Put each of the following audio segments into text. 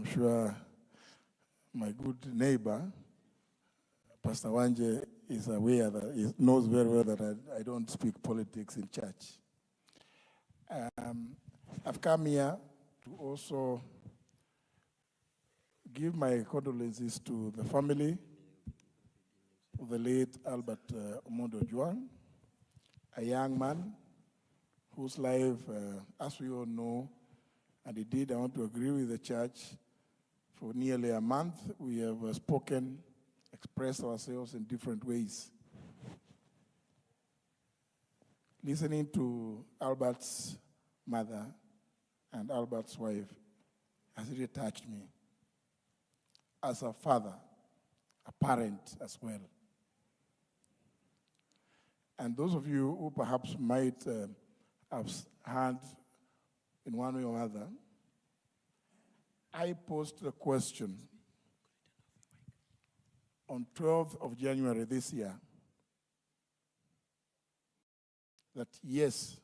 I'm sure my good neighbor, Pastor Wanje, is aware that he knows very well that I don't speak politics in church. I've come here to also give my condolences to the family of the late Albert Ojwang', a young man whose life, as we all know, and indeed I want to agree with the church, for nearly a month we have spoken, expressed ourselves in different ways. Listening to Albert's mother and Albert's wife has really touched me. As a father, a parent as well. And those of you who perhaps might have heard in one way or other, I posed a question on 12th of January this year that yes,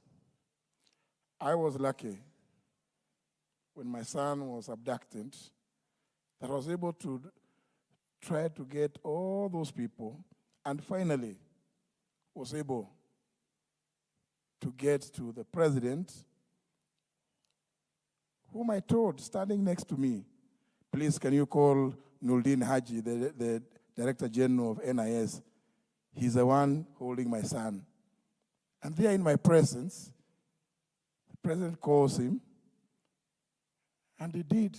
I was lucky when my son was abducted that I was able to try to get all those people and finally was able to get to the president, whom I told, standing next to me, please can you call Nuruddin Haji, the Director General of NIS. He's the one holding my son. And there in my presence, the president calls him, and he did.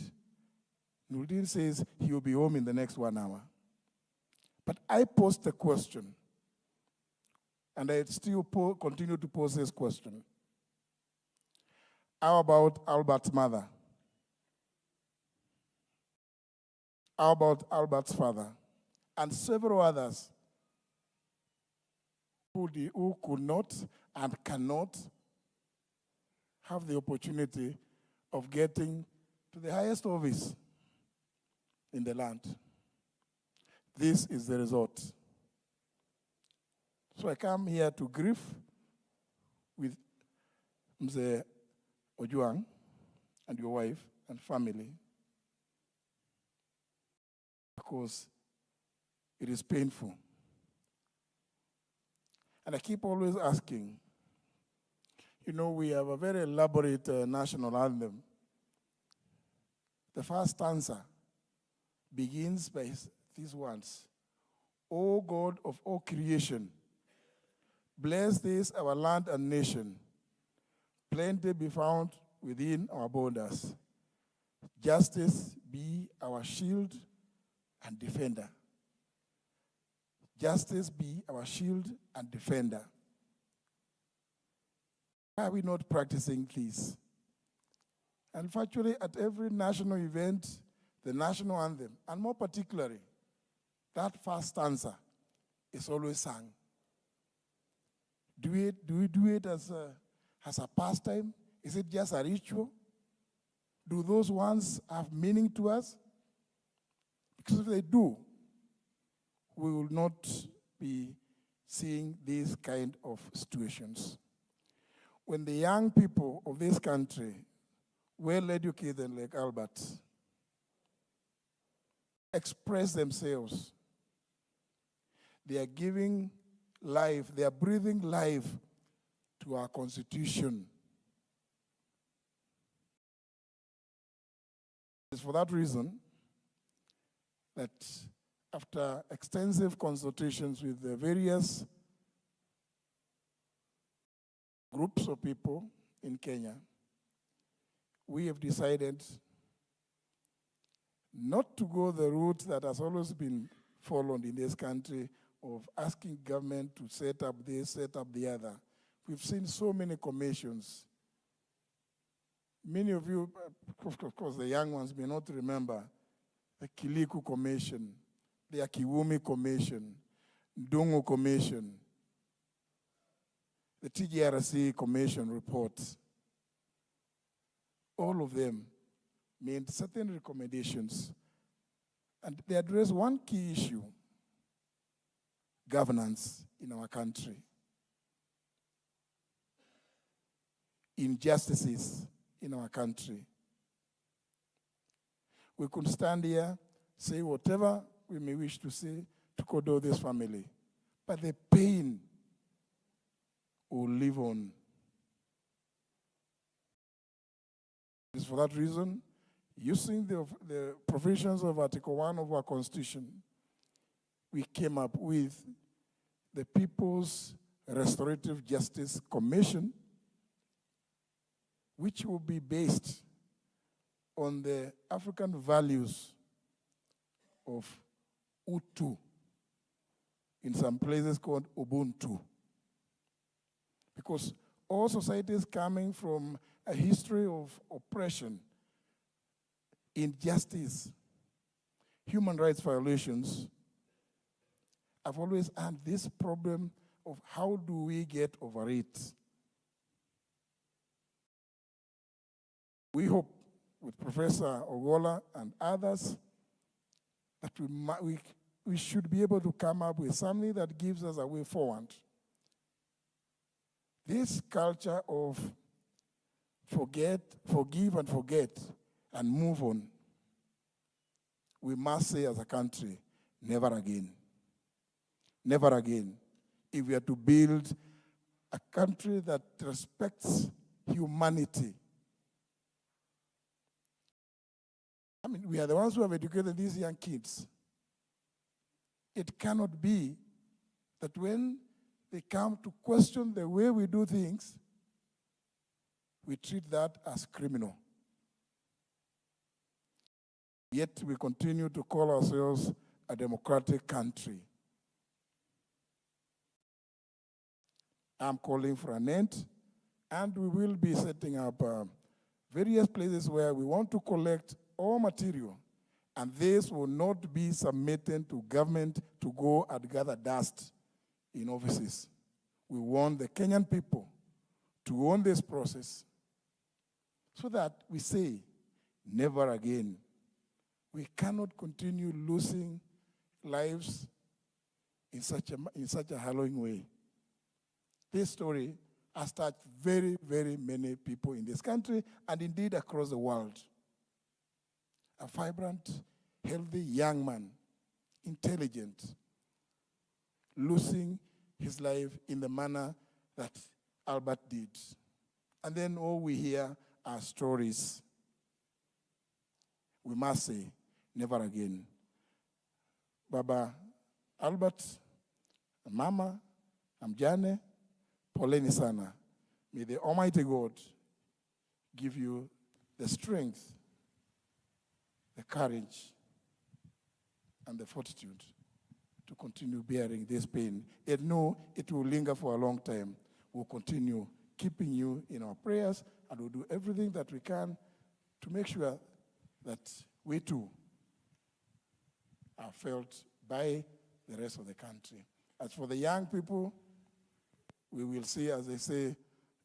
Nuruddin says he will be home in the next 1 hour. But I posed the question, and I still continue to pose this question. How about Albert's mother? How about Albert's father? And several others who could not and cannot have the opportunity of getting to the highest office in the land. This is the result. So I come here to grieve with Mzee Ojwang' and your wife and family because it is painful. And I keep always asking, you know, we have a very elaborate national anthem. The first stanza begins by these words: O God of all creation, bless this our land and nation. Plenty be found within our borders. Justice be our shield and defender. Justice be our shield and defender. Why are we not practicing this? And virtually at every national event, the national anthem, and more particularly, that first stanza is always sung. Do we do it as a pastime? Is it just a ritual? Do those ones have meaning to us? Because if they do, we will not be seeing these kind of situations. When the young people of this country, well-educated like Albert, express themselves, they are giving life, they are breathing life to our Constitution. It's for that reason that after extensive consultations with the various groups of people in Kenya, we have decided not to go the route that has always been followed in this country of asking government to set up this, set up the other. We've seen so many commissions. Many of you, of course the young ones may not remember the Kiliku Commission, the Akiwumi Commission, Ndungu Commission, the TGRC Commission reports. All of them made certain recommendations, and they address one key issue: governance in our country. Injustices in our country. we could stand here, say whatever we may wish to say to Condole this family. But the pain will live on. It's for that reason, using the provisions of Article 1 of our Constitution, we came up with the People's Restorative Justice Commission, which will be based on the African values of Utu, in some places called Ubuntu. Because all societies coming from a history of oppression, injustice, human rights violations, have always had this problem of how do we get over it. We hope with Professor Ogola and others that we should be able to come up with something that gives us a way forward. This culture of forgive and forget and move on, we must say as a country, never again. Never again. If we are to build a country that respects humanity. I mean, we are the ones who have educated these young kids. It cannot be that when they come to question the way we do things, we treat that as criminal. Yet we continue to call ourselves a democratic country. I'm calling for an end, and we will be setting up various places where we want to collect all material, and this will not be submitted to government to go and gather dust in offices. We want the Kenyan people to own this process so that we say, never again. We cannot continue losing lives in such a harrowing way. This story has touched very, very many people in this country and indeed across the world. A vibrant, healthy young man, intelligent, losing his life in the manner that Albert did. And then all we hear are stories. We must say, never again. Baba Albert, Mama, Amjane, poleni sana. May the Almighty God give you the strength, the courage, and the fortitude to continue bearing this pain. And know it will linger for a long time. We'll continue keeping you in our prayers, and we'll do everything that we can to make sure that we too are felt by the rest of the country. As for the young people, we will see, as they say,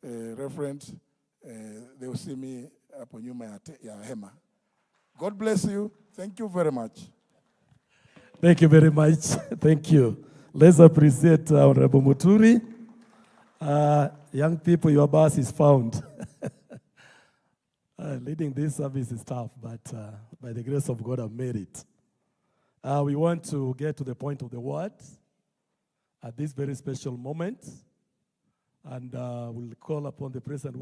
Reverend, they will see me upon you, ya hema. God bless you. Thank you very much. Thank you very much. Thank you. Let's appreciate Honorable Muturi. Young people, your bus is found. Leading this service is tough, but by the grace of God, I've made it. We want to get to the point of the word at this very special moment, and we'll call upon the President.